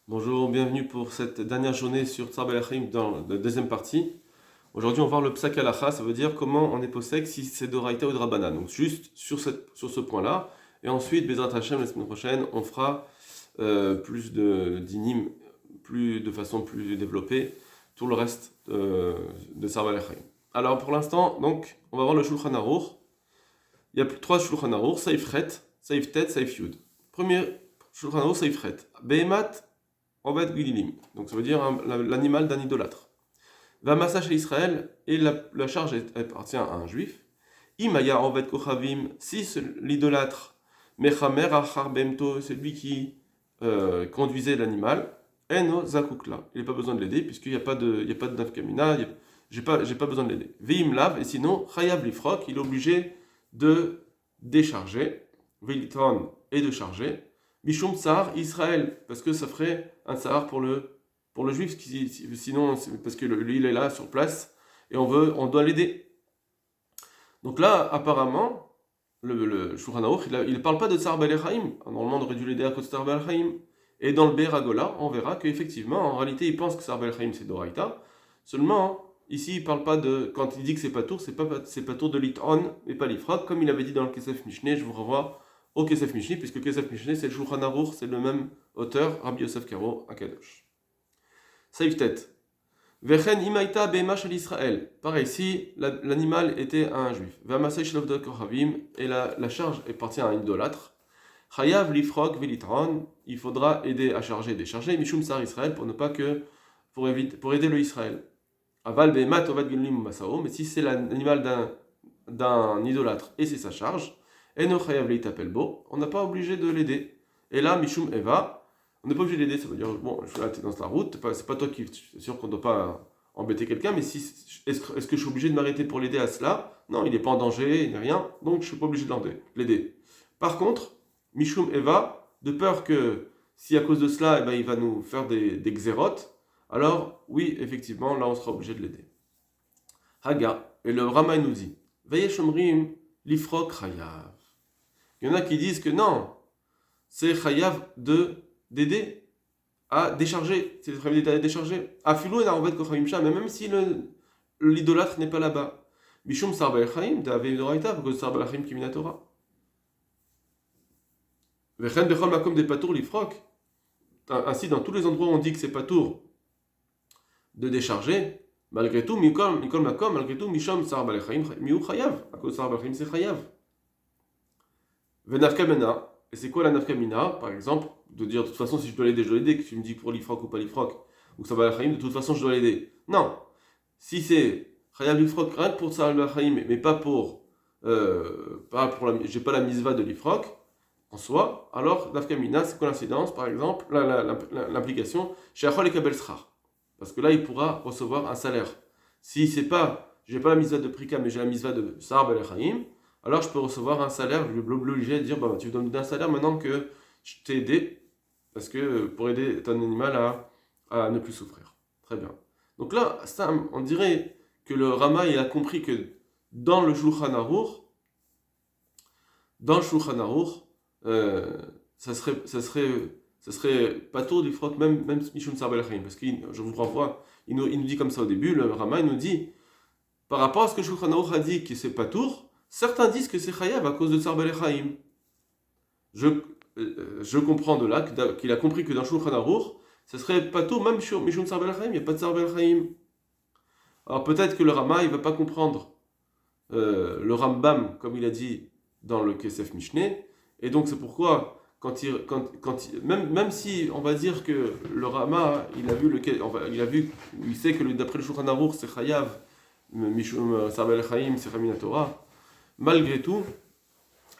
Bonjour, bienvenue pour cette dernière journée sur Tzar Belachim dans la deuxième partie. Aujourd'hui, on va voir le Psak Halacha, ça veut dire comment on est possède si c'est d'Oraïta ou de Rabbanan. Donc juste sur ce point-là. Et ensuite, Bezrat Hashem, la semaine prochaine, on fera plus de dinim, de façon plus développée, tout le reste de Tzar Belachim. Alors pour l'instant, donc, on va voir le Shulchan Aruch. Il y a trois Shulchan Aruch, Saif Chet, Saif Tet, Saif Yud. Premier Shulchan Aruch, Saif Chet. Behemat Obed Gililim. Donc ça veut dire l'animal d'un idolâtre. Vamassa chez Israël, et la charge appartient à un juif. Imaya Obed Kochavim, si l'idolâtre, Mechamer Achar Bemto, c'est lui qui conduisait l'animal, Eno Zakukla. Il n'a pas besoin de l'aider, puisqu'il n'y a pas de nafkamina, j'ai pas besoin de l'aider. Veim Lav, et sinon, Chayav Lifrok, il est obligé de décharger, Veilitron, et de charger. Mishum Tsar, Israël, parce que ça ferait un tsar pour le juif, sinon, parce que lui il est là sur place, et on doit l'aider. Donc là, apparemment, le Shulchan Aruch, il ne parle pas de Tsar Belechaim. Normalement, on aurait dû l'aider à cause de Tsar Belechaim. Et dans le Beragola, on verra qu'effectivement, en réalité, il pense que Tsar Belechaim c'est Doraïta. Seulement, ici, il ne parle pas de. Quand il dit que c'est pas tour, c'est pas tour de l'It'on, mais pas l'Ifrak, comme il avait dit dans le Kesef Mishneh. Je vous renvoie au Kesef Mishneh, puisque le Kesef Mishneh, c'est le Shulchan Aruch, c'est le même auteur, Rabbi Yosef Karo, à Kadosh. Saïf tête. Vechen imaita bema shel Israël. Pareil, si l'animal était un juif. Vamasay shel avdot kohavim, et la charge appartient à un idolâtre. Chayav lifrok velitron, il faudra aider à charger et décharger. Mishum sar Israël, pour ne pas que. Pour aider le Israël. Aval bema tovad gelim masao, mais si c'est l'animal d'un idolâtre et c'est sa charge, eno chayav leitapel bo, on n'a pas obligé de l'aider. Et là, Mishum Eva, on n'est pas obligé de l'aider, ça veut dire, bon, là, tu es dans ta route, c'est pas toi qui. C'est sûr qu'on ne doit pas embêter quelqu'un, mais est-ce que je suis obligé de m'arrêter pour l'aider à cela? Non, il n'est pas en danger, il n'est rien, donc je ne suis pas obligé de l'aider. Par contre, Mishum Eva, de peur que si à cause de cela, eh ben, il va nous faire des xérotes, alors oui, effectivement, là on sera obligé de l'aider. Haga, et le Rama nous dit, Vayeshomrim lifrok chayav. Il y en a qui disent que non, c'est chayav d'aider à décharger, c'est le d'aider à décharger. Afilou et Narobet Kochavim Sham, même si l'idolâtre n'est pas là-bas. Bishum Sarbel Chaim, d'Aveim Doraita, parce que Sarbel Chaim qui Torah. Vechen Bechol Makom des Patour Lifrok. Ainsi, dans tous les endroits où on dit que c'est Patour de décharger, malgré tout, Mikol Makom, malgré tout, Misham Sarbel Chaim, Miou Chayav, à cause Sarbel Chaim c'est Chayav. Venafkamena, et c'est quoi la nafkamina? Par exemple, de dire de toute façon si je dois l'aider, je dois l'aider, que tu me dis pour l'ifrok ou pas l'ifrok, ou ça va la de toute façon je dois l'aider. Non, si c'est chayav l'ifrok, rien que pour ça mais pas pour, j'ai pas la misva de l'ifrok en soi, alors nafkamina c'est quoi l'incidence? Par exemple, l'implication chez Achol et Kabel Srar, parce que là il pourra recevoir un salaire. Si c'est pas, j'ai pas la misva de Prika, mais j'ai la misva de Sar Belechaim, alors je peux recevoir un salaire, je vais l'obliger à dire, bah, tu me donnes un salaire maintenant que je t'ai aidé, parce que pour aider ton animal à ne plus souffrir. Très bien. Donc là, ça, on dirait que le Rama il a compris que dans le Shulchan Aruch, ça serait pas tôt du froc, même Mishum Sar Belachim, parce que je vous renvoie, il nous dit comme ça au début, le Rama il nous dit, par rapport à ce que Shulchan Aruch a dit que c'est pas tour, certains disent que c'est Chayav à cause de Tsar Belechaim. Je comprends de là qu'il a compris que dans Shulchan Aruch, ce serait pas tout, même sur Mishum Tsar Belechaim, il n'y a pas de Tsar Belechaim. Alors peut-être que le Rama, il ne va pas comprendre le Rambam, comme il a dit dans le Kesef Mishneh, et donc c'est pourquoi, même si on va dire que le Rama, il sait que d'après le Shulchan Aruch, c'est Chayav, Mishum Tsar Belechaim, c'est Chamin Torah, malgré tout,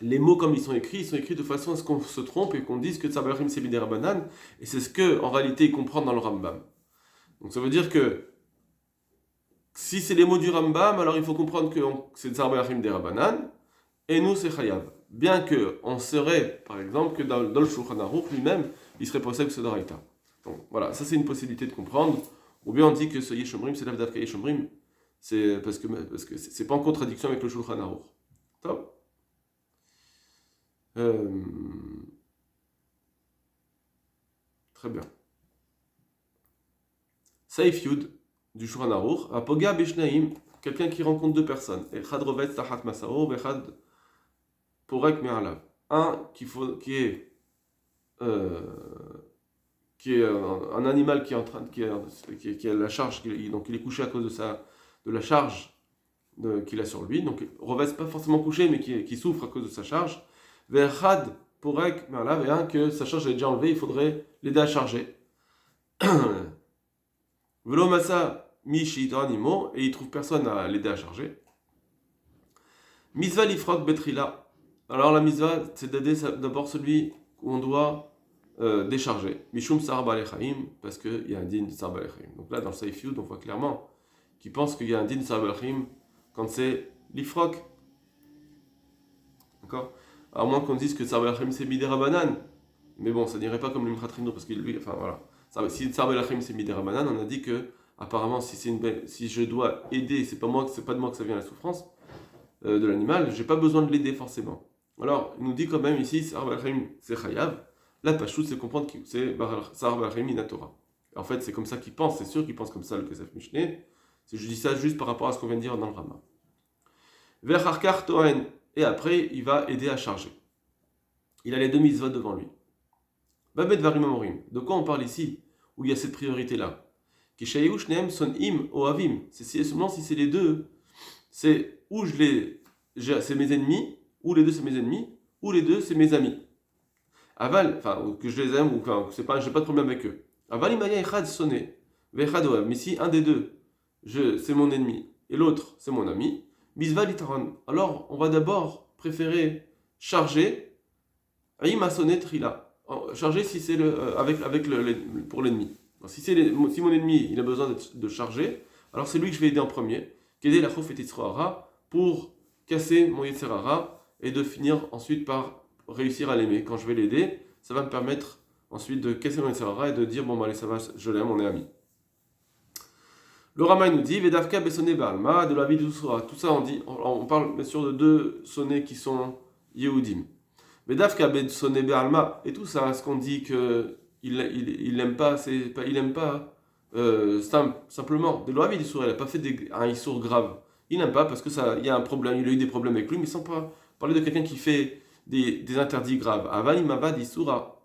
les mots comme ils sont écrits de façon à ce qu'on se trompe et qu'on dise que Tsar Belechaim c'est Bidei Rabbanan, et c'est ce que en réalité il comprend dans le Rambam. Donc ça veut dire que si c'est les mots du Rambam, alors il faut comprendre que c'est Tsar Belechaim des Rabbanan, et nous c'est Chayav. Bien que on serait, par exemple, que dans le Shulchan Aruch lui-même, il serait possible que c'est Doraita. Donc voilà, ça c'est une possibilité de comprendre. Ou bien on dit que ce Yeshomrim, c'est l'Avdavka Yeshomrim, c'est parce que c'est pas en contradiction avec le Shulchan Aruch. Top. Très bien. Saif Yud du Shulchan Aruch, Apoga Beshnaim, quelqu'un qui rencontre deux personnes. Echad rovet tahat masao, echad porek me'alav. Un qui est un animal qui est en train qui a la charge, donc il est couché à cause de la charge qu'il a sur lui. Donc rovet pas forcément couché, mais qui souffre à cause de sa charge. Echad porek me'alav, et un que sa charge est déjà enlevée, il faudrait l'aider à charger. Velo masa mishi animo, et il trouve personne à l'aider à charger. Misva lifrok betrila. Alors la misva, c'est d'aider d'abord celui où on doit décharger. Mishum sar balechaim, parce qu'il y a un din de sar balechaim. Donc là, dans le Saif Yud, on voit clairement qu'il pense qu'il y a un din de sar balechaim quand c'est l'ifrok. D'accord. À moins qu'on dise que sar balechaim c'est midera banane. Mais bon, ça n'irait pas comme le Mchatrino, parce que lui, enfin voilà. Si sar balechaim c'est midera banane, on a dit que apparemment si je dois aider, c'est pas de moi que ça vient la souffrance de l'animal, j'ai pas besoin de l'aider forcément. Alors, il nous dit quand même ici, sar balechaim c'est chayav. La pachout, c'est comprendre que c'est sar balechaim inatora. En fait, c'est comme ça qu'il pense, c'est sûr qu'il pense comme ça le Kesef Mishneh. Je dis ça juste par rapport à ce qu'on vient de dire dans le Rama. Vecharkar tohen, et après, il va aider à charger. Il a les deux mitzvot devant lui. Babet varim amorim. De quoi on parle ici, où il y a cette priorité-là? Kishayu shneem son im o avim. C'est seulement si c'est les deux, c'est ou c'est mes ennemis, ou les deux c'est mes ennemis, ou les deux c'est mes amis. Aval, enfin, que je les aime, ou que j'ai pas de problème avec eux. Aval imaya echad sonné, vechad oav. Mais si un des deux, c'est mon ennemi, et l'autre c'est mon ami, bisva litaron. Alors, on va d'abord préférer charger, ima sonné trila. Charger si c'est pour l'ennemi. Si mon ennemi il a besoin de charger, alors c'est lui que je vais aider en premier. Qu'aider la chouf et titzroara pour casser mon yetzerara et de finir ensuite par réussir à l'aimer. Quand je vais l'aider, ça va me permettre ensuite de casser mon yetzerara et de dire bon, allez, ça va, je l'aime, on est amis. Le Rama nous dit Vedavka besonné ba'alma de la vie d'Usra. Tout ça, on parle bien sûr de deux sonnets qui sont Yehudim. Vedavka besonné ba'alma, et tout ça, est-ce qu'on dit que il aime pas, il aime pas simplement de la vie d'Usra, il n'a pas fait un issour grave. Il n'aime pas parce que il y a un problème, il a eu des problèmes avec lui, mais sans pas parler de quelqu'un qui fait des interdits graves. Avani mavad isura.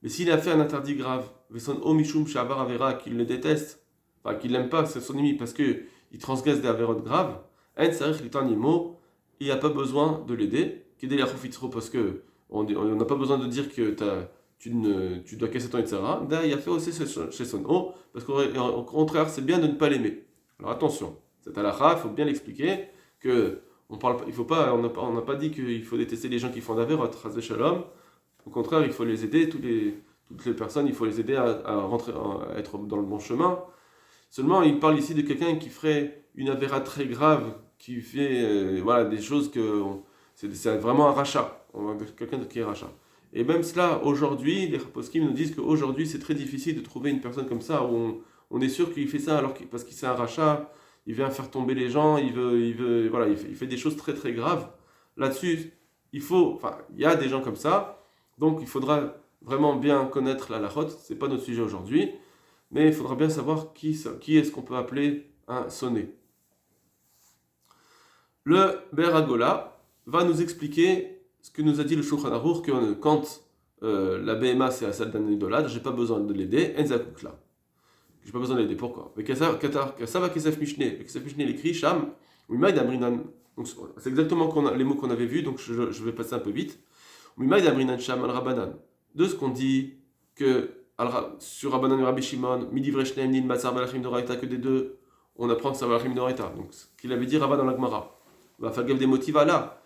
Mais s'il a fait un interdit grave, Veson omishum shavar avera, qu'il le déteste, enfin qu'il l'aime pas, c'est son ennemi parce que il transgresse des avérotes graves, en sarich litanimo, il n'y a pas besoin de l'aider. Qu'aider la choufitro parce que on n'a pas besoin de dire que tu dois casser ton etc. Là, il a fait aussi chez son O, parce qu'au contraire, c'est bien de ne pas l'aimer. Alors attention, cette halakha, il faut bien l'expliquer que on n'a pas dit qu'il faut détester les gens qui font d'avérotes, Chas Shalom. Au contraire, il faut les aider, toutes les personnes, il faut les aider à rentrer, à être dans le bon chemin. Seulement, il parle ici de quelqu'un qui ferait une avéra très grave, qui fait des choses c'est vraiment un rachat. Quelqu'un qui est rachat. Et même cela, aujourd'hui, les poskim nous disent qu'aujourd'hui, c'est très difficile de trouver une personne comme ça, où on est sûr qu'il fait ça parce qu'il c'est un rachat, il vient faire tomber les gens, il fait des choses très très graves. Là-dessus, il y a des gens comme ça, donc il faudra vraiment bien connaître la halachot, c'est pas notre sujet aujourd'hui, mais il faudra bien savoir qui est-ce qu'on peut appeler un sonné. Le Beragola va nous expliquer ce que nous a dit le Shulchan Aruch, que quand la BMA c'est à celle d'un idolâtre, j'ai pas besoin de l'aider, Enzakukla. J'ai pas besoin de l'aider, pourquoi? Kasava Kesef Mishneh, Kesef Mishneh l'écrit, Sham, Umaïd Amrinan. Donc c'est exactement les mots qu'on avait vus, donc je vais passer un peu vite. Umaïd Amrinan Sham al Rabanan. De ce qu'on dit que sur Rabbanan et Rabbi Shimon, Midi Vreshneim Nin Matzar Balachim Doraita, que des deux, on apprend que c'est Balachim Doraita. Donc ce qu'il avait dit Rabba dans la Gemara. Va faire des motifs là.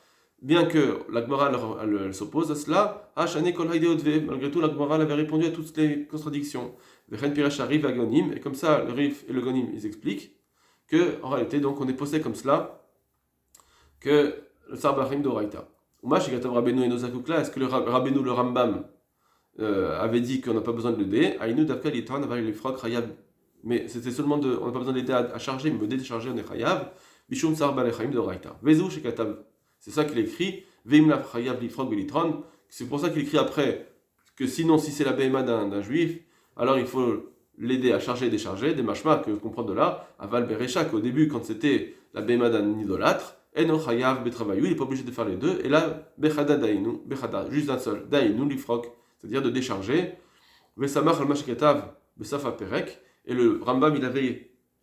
Bien que la Gemara elle s'oppose à cela, malgré tout, la Gemara avait répondu à toutes les contradictions. Et comme ça, le Rif et le Gonim, ils expliquent que, en réalité, donc, on est posé comme cela, que le Sar Bachim d'Oraita. Est-ce que le Rabbeinu, le Rambam, avait dit qu'on n'a pas besoin de l'aider? Mais c'était seulement on n'a pas besoin de l'aider à charger, mais de décharger, on est chayav. Bishum Sar Bachim d'Oraita. Vezu shekatav. C'est ça qu'il écrit. C'est pour ça qu'il écrit après que sinon, si c'est la BMA d'un juif, alors il faut l'aider à charger et décharger, des mashma que comprend de là, aval berecha, qu'au début, quand c'était la béma d'un idolâtre, eno chayav betravayu, il n'est pas obligé de faire les deux, et là, bechada dainu, bechada, juste d'un seul, dainu lifrok, c'est-à-dire de décharger, vesamach al mashketav, besafa perek, et le Rambam,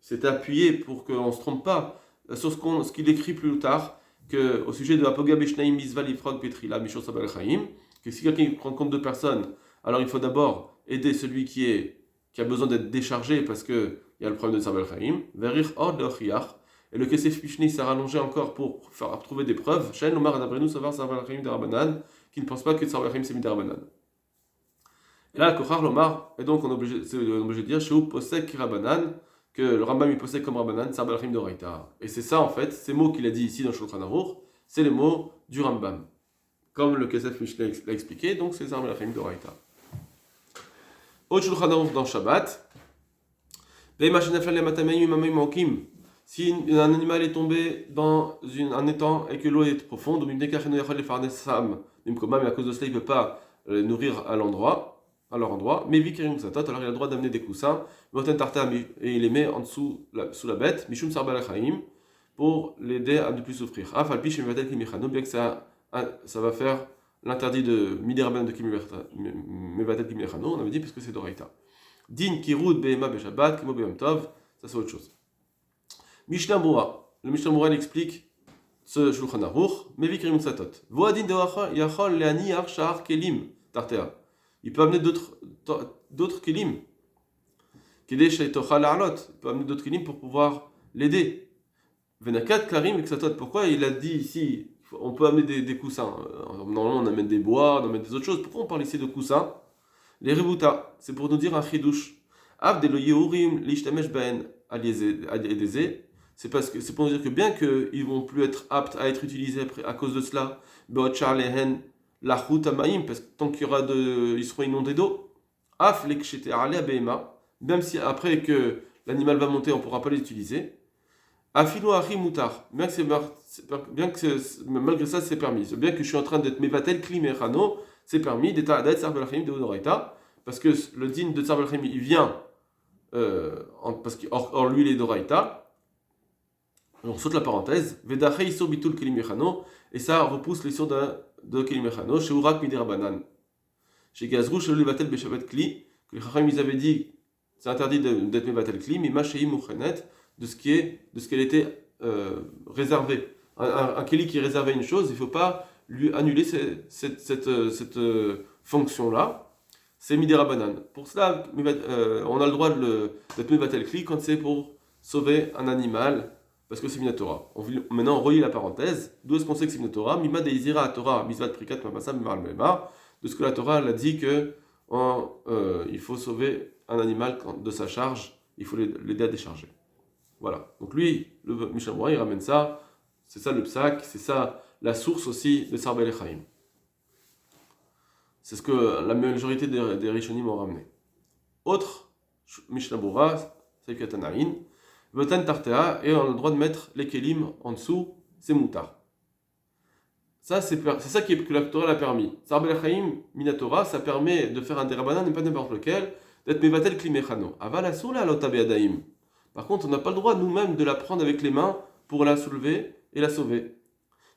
s'était appuyé pour qu'on ne se trompe pas sur ce qu'il écrit plus tard, que, au sujet de Apoga Beshnaim Misva Lifrog Petrila Mishor Sabal Chaim, que si quelqu'un prend compte de personnes, alors il faut d'abord aider celui qui a besoin d'être déchargé parce qu'il y a le problème de Sabal Chaim, Verir Or Leochiach, et le Kesef Pishni s'est rallongé encore pour faire trouver des preuves, Shen Omar Adabrenu Savar Sabal Chaim de Rabbanan, qui ne pense pas que Sabal Chaim c'est mis de Rabbanan. Et là, Kochar Lomar, et donc on est obligé de dire, Sheu Posek Rabbanan, que le Rambam il possède comme Rabbanan, Sabal Chaim d'Oraita. Et c'est ça en fait, ces mots qu'il a dit ici dans Shulchan Aruch, c'est les mots du Rambam. Comme le Kesef Mishnah l'a expliqué, donc c'est Sabal Chaim d'Oraita. Au Shulchan Aruch dans Shabbat, si un animal est tombé dans un étang et que l'eau est profonde, mais à cause de cela il ne peut pas nourrir à leur endroit, mais Vikirim Satot, alors il a le droit d'amener des coussins, et il les met en dessous, sous la bête, Mishum Sarbal Chaim, pour l'aider à ne plus souffrir. Bien que ça va faire l'interdit de Midiraban de Mevatel Kimechano, on avait dit parce que c'est d'Oraita. Din Kirud Behema Beshabbat, Kimo Beham Tov, ça c'est autre chose. Mishnah Moura, le Mishnah Moura explique ce Shulchan Aruch, mais Vikirim Satot. Voadin de Yachol Leani Arshar Kelim, Tartea. Il peut amener d'autres kilim. Il peut amener d'autres kilim pour pouvoir l'aider. Venakat Karim et Ksatot. Pourquoi il a dit ici, on peut amener des coussins. Normalement, on amène des bois, on amène des autres choses. Pourquoi on parle ici de coussins? Les ributa, c'est pour nous dire un chidouche. Av de lo yehurim lishtamesh baen aliézé. C'est pour nous dire que bien qu'ils vont plus être aptes à être utilisés à cause de cela, beotchar lehen la route à Maïm, parce que tant qu'il y aura ils seront inondés d'eau, même si après que l'animal va monter, on ne pourra pas les utiliser. Afilo Achi Moutar, malgré ça, c'est permis. Bien que je suis en train d'être Mevatel Klimechano, c'est permis d'être Tsarbel Chaim de Odoraita, parce que le din de Tsarbel Chaim, il vient, parce qu'en lui, il est d'Oraita. On saute la parenthèse, Vedache Isur Bitul Klimechano, et ça repousse l'issur de Kelimechano, chez Urak Midi Rabbanan. Chez Gazrou, chez Levatel Beshabat Kli, que les Chacham ils avaient dit, c'est interdit d'être Mevatel Kli, mais Machei Mouchenet, de ce qu'elle était réservée. Un Kli qui réservait une chose, il ne faut pas lui annuler cette fonction-là. C'est Midi Rabbanan. Pour cela, on a le droit d'être Mevatel Kli quand c'est pour sauver un animal. Parce que c'est Minatora. Maintenant, on relit la parenthèse. D'où est-ce qu'on sait que c'est Minatora? Mima deizira Torah, misvat prikat mamasa mimal mema. De ce que la Torah elle a dit que il faut sauver un animal de sa charge, il faut l'aider à décharger. Voilà. Donc lui, le Mishnah Moura, il ramène ça. C'est ça le psak, c'est ça la source aussi de Sarbel et Chaim. C'est ce que la majorité des Rishonim ont ramené. Autre Mishnah Moura, c'est Katanaïn. Votan Tartea, et on a le droit de mettre les kelim en dessous, c'est moutar. Ça, c'est ça que la Torah l'a permis. Sarbel Chaim, Minatora, ça permet de faire un derabanan, et pas n'importe lequel, d'être mevatel klimechano. Aval asula lotabeadaim. Par contre, on n'a pas le droit nous-mêmes de la prendre avec les mains pour la soulever et la sauver.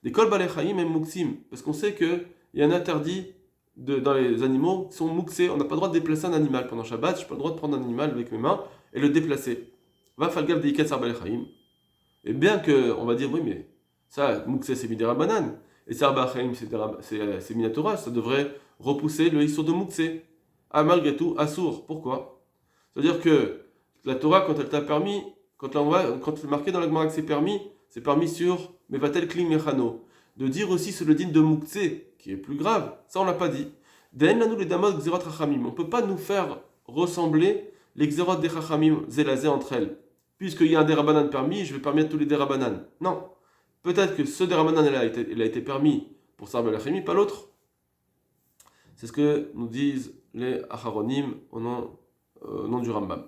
Des kol balechaim et muksim, parce qu'on sait qu'il y a un interdit dans les animaux qui sont muksés. On n'a pas le droit de déplacer un animal pendant Shabbat, je n'ai pas le droit de prendre un animal avec mes mains et le déplacer. Va falgav deikat sarbel chaim. Et bien que on va dire oui mais ça mukse c'est midera banane et sarbel chaim c'est minatora, ça devrait repousser le issur de mukse. Ah malgré tout assour. Pourquoi? C'est-à-dire que la Torah quand elle t'a permis, quand c'est marqué dans la Gemara que c'est permis sur mevatel klim mechano. De dire aussi sur le din de mukse qui est plus grave, ça on l'a pas dit. Den lanou les damot xerot rachamim. On peut pas nous faire ressembler les xerot des rachamim zélazé entre elles. Puisqu'il y a un derabanan permis, je vais permettre tous les derabanan. Non. Peut-être que ce derabanan il a été permis pour Sarbel Chaim, pas l'autre. C'est ce que nous disent les Acharonim au nom du Rambam.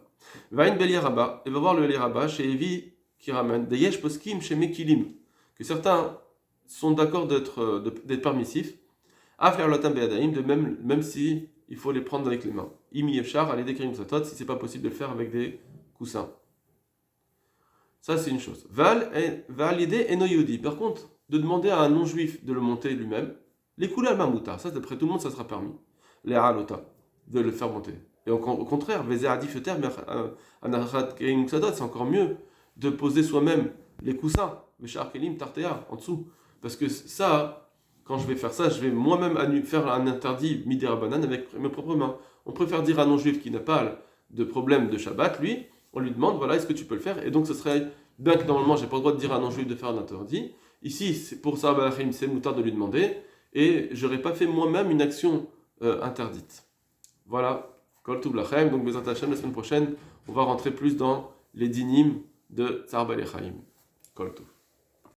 Va une Belia Rabba, et va voir le Rabba chez Evi qui ramène des Yesh Poskim chez Mekilim, que certains sont d'accord d'être permissifs, à faire l'otam be'adaim, même si il faut les prendre avec les mains. imi efshar, à l'aider satot, si c'est pas possible de le faire avec des coussins. Ça, c'est une chose. Val l'aider eno yehudi. Par contre, de demander à un non-juif de le monter lui-même, les couleurs mamouta, ça, d'après tout le monde, ça sera permis. Les halota, de le faire monter. Et au contraire, vezé adif yoter, anachat kelim satot, c'est encore mieux de poser soi-même les coussins, veshar kelim tartea, en dessous. Parce que ça, quand je vais faire ça, je vais moi-même faire un interdit midirabanan avec mes propres mains. On préfère dire à un non-juif qui n'a pas de problème de Shabbat, lui, on lui demande, voilà, est-ce que tu peux le faire? Et donc, ce serait, bien que normalement, j'ai pas le droit de dire à un non-juif de faire un interdit, ici, pour ça, c'est moutard de lui demander, et j'aurais pas fait moi-même une action interdite. Voilà, Kol Tuv Lachem, donc Bezat Hashem, la semaine prochaine, on va rentrer plus dans les dynimes de Tsar Balei Chaim. Kol Tuv.